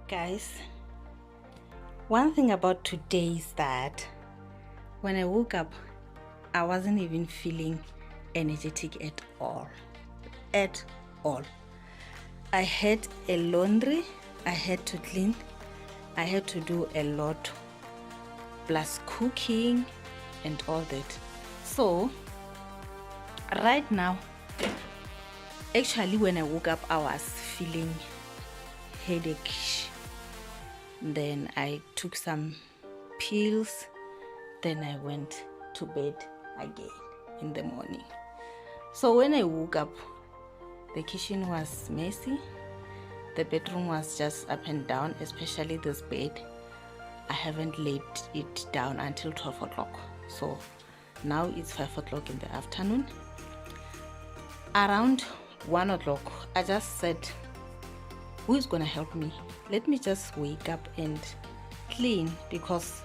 Guys, one thing about today is that when I woke up, I wasn't even feeling energetic at all. At all. I had a laundry I had to clean. I had to do a lot, plus cooking and all that. So right now, actually when I woke up, I was feeling headache. Then I took some pills. Then I went to bed again in the morning. So when I woke up, the kitchen was messy. The bedroom was just up and down, especially this bed. I haven't laid it down until 12 o'clock. So now it's 5 o'clock in the afternoon. Around 1 o'clock, I just said, who is gonna help me? Let me just wake up and clean, because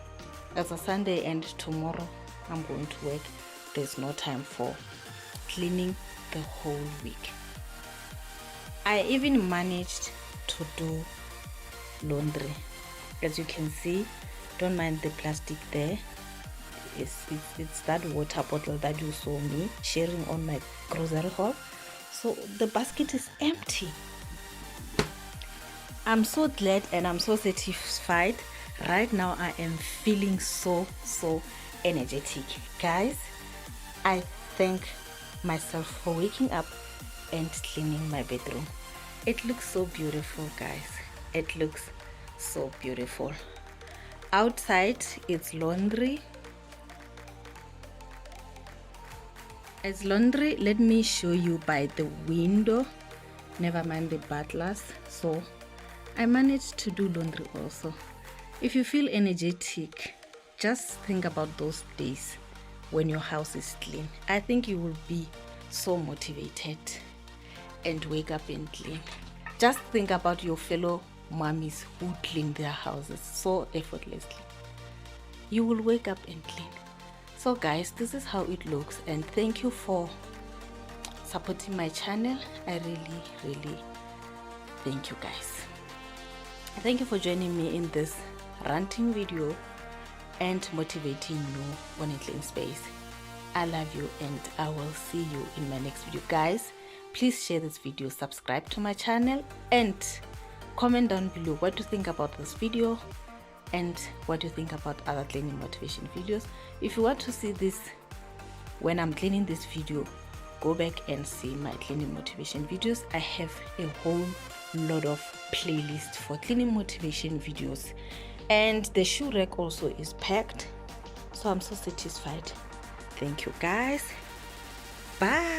it's a Sunday and tomorrow I'm going to work. There's no time for cleaning the whole week. I even managed to do laundry. As you can see, don't mind the plastic there. It's that water bottle that you saw me sharing on my grocery haul. So the basket is empty. I'm so glad and I'm so satisfied. Right now I am feeling so energetic. Guys, I thank myself for waking up and cleaning my bedroom. It looks so beautiful, guys. It looks so beautiful. Outside it's laundry. It's laundry. Let me show you by the window. Never mind the butlers. So I managed to do laundry also. If you feel energetic, just think about those days when your house is clean. I think you will be so motivated and wake up and clean. Just think about your fellow mommies who clean their houses so effortlessly. You will wake up and clean. So guys, this is how it looks, and thank you for supporting my channel. I really thank you guys. Thank you for joining me in this ranting video and motivating you on a clean space. I love you and I will see you in my next video. Guys, please share this video, subscribe to my channel, and comment down below what you think about this video and what you think about other cleaning motivation videos. If you want to see this when I'm cleaning this video, go back and see my cleaning motivation videos. I have a whole lot of playlists for cleaning motivation videos, and the shoe rack also is packed. So I'm so satisfied. Thank you guys. Bye.